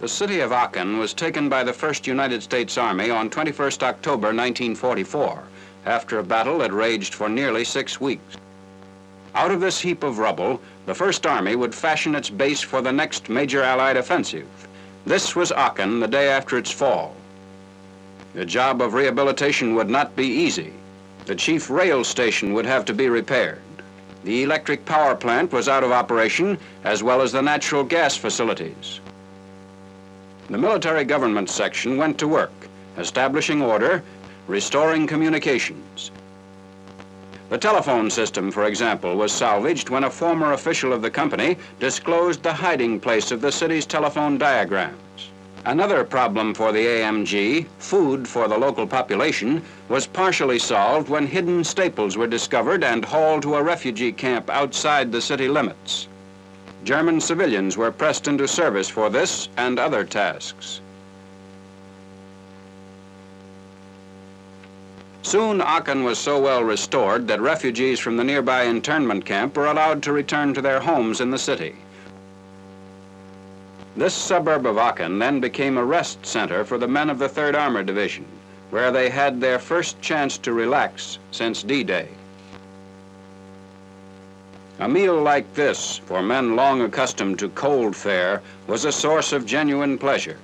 The city of Aachen was taken by the 1st United States Army on 21st October 1944, after a battle that raged for nearly 6 weeks. Out of this heap of rubble, the 1st Army would fashion its base for the next major Allied offensive. This was Aachen the day after its fall. The job of rehabilitation would not be easy. The chief rail station would have to be repaired. The electric power plant was out of operation, as well as the natural gas facilities. The military government section went to work, establishing order, restoring communications. The telephone system, for example, was salvaged when a former official of the company disclosed the hiding place of the city's telephone diagrams. Another problem for the AMG, food for the local population, was partially solved when hidden staples were discovered and hauled to a refugee camp outside the city limits. German civilians were pressed into service for this and other tasks. Soon Aachen was so well restored that refugees from the nearby internment camp were allowed to return to their homes in the city. This suburb of Aachen then became a rest center for the men of the 3rd Armored Division, where they had their first chance to relax since D-Day. A meal like this, for men long accustomed to cold fare, was a source of genuine pleasure.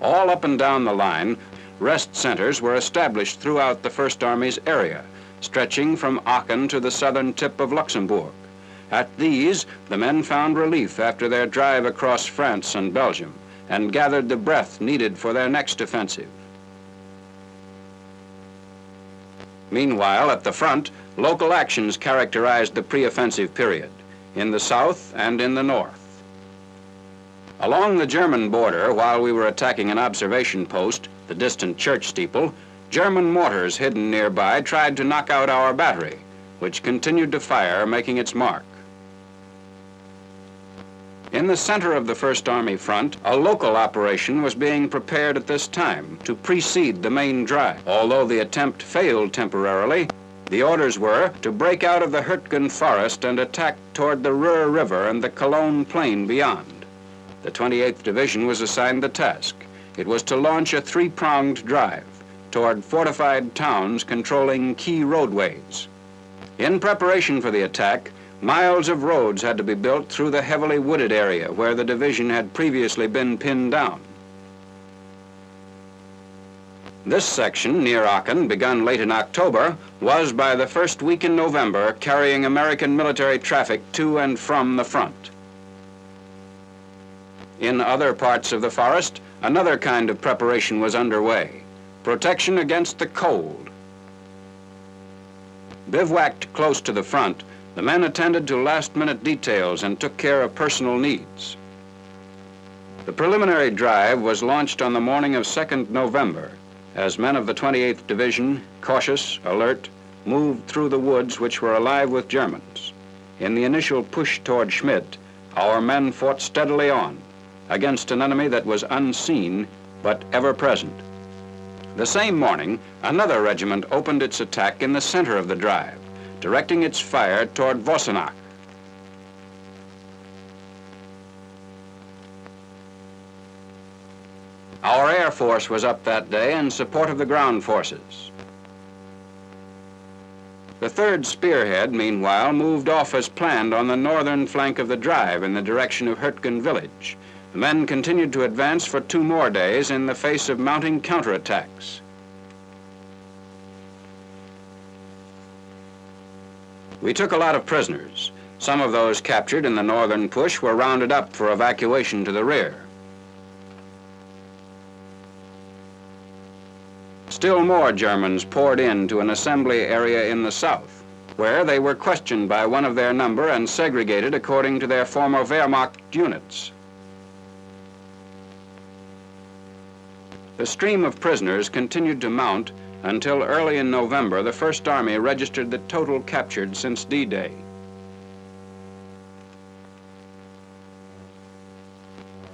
All up and down the line, rest centers were established throughout the 1st Army's area, stretching from Aachen to the southern tip of Luxembourg. At these, the men found relief after their drive across France and Belgium, and gathered the breath needed for their next offensive. Meanwhile, at the front, local actions characterized the pre-offensive period, in the south and in the north. Along the German border, while we were attacking an observation post, the distant church steeple, German mortars hidden nearby tried to knock out our battery, which continued to fire, making its mark. In the center of the 1st Army front, a local operation was being prepared at this time to precede the main drive. Although the attempt failed temporarily, the orders were to break out of the Hürtgen forest and attack toward the Roer River and the Cologne plain beyond. The 28th Division was assigned the task. It was to launch a 3-pronged drive toward fortified towns controlling key roadways. In preparation for the attack, miles of roads had to be built through the heavily wooded area where the division had previously been pinned down. This section, near Aachen, begun late in October, was by the first week in November carrying American military traffic to and from the front. In other parts of the forest, another kind of preparation was underway: protection against the cold. Bivouacked close to the front, the men attended to last-minute details and took care of personal needs. The preliminary drive was launched on the morning of 2nd November, as men of the 28th Division, cautious, alert, moved through the woods which were alive with Germans. In the initial push toward Schmidt, our men fought steadily on, against an enemy that was unseen but ever present. The same morning, another regiment opened its attack in the center of the drive, directing its fire toward Vossenach. Our Air Force was up that day in support of the ground forces. The 3rd Spearhead, meanwhile, moved off as planned on the northern flank of the drive in the direction of Hürtgen village. The men continued to advance for 2 more days in the face of mounting counterattacks. We took a lot of prisoners. Some of those captured in the northern push were rounded up for evacuation to the rear. Still more Germans poured into an assembly area in the south, where they were questioned by one of their number and segregated according to their former Wehrmacht units. The stream of prisoners continued to mount until early in November the 1st Army registered the total captured since D-Day.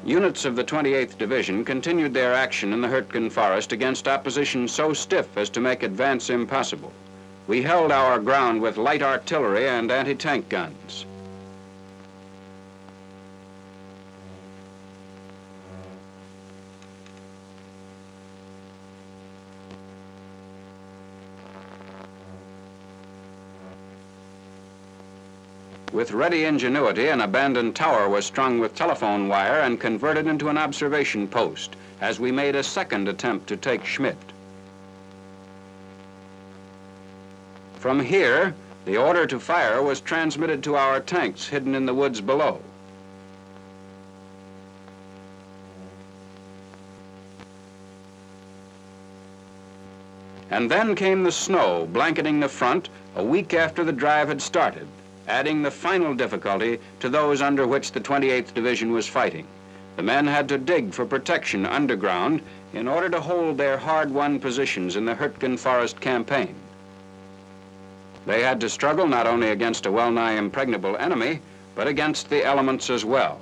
Units of the 28th Division continued their action in the Hürtgen forest against opposition so stiff as to make advance impossible. We held our ground with light artillery and anti-tank guns. With ready ingenuity, an abandoned tower was strung with telephone wire and converted into an observation post as we made a second attempt to take Schmidt. From here, the order to fire was transmitted to our tanks hidden in the woods below. And then came the snow, blanketing the front a week after the drive had started, adding the final difficulty to those under which the 28th Division was fighting. The men had to dig for protection underground in order to hold their hard-won positions in the Hürtgen Forest campaign. They had to struggle not only against a well-nigh impregnable enemy, but against the elements as well.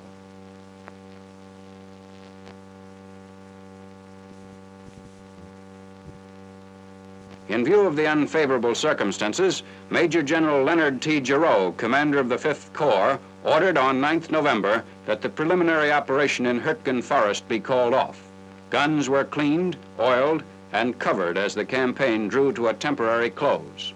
In view of the unfavorable circumstances, Major General Leonard T. Giroux, commander of the 5th Corps, ordered on 9th November that the preliminary operation in Hürtgen Forest be called off. Guns were cleaned, oiled, and covered as the campaign drew to a temporary close.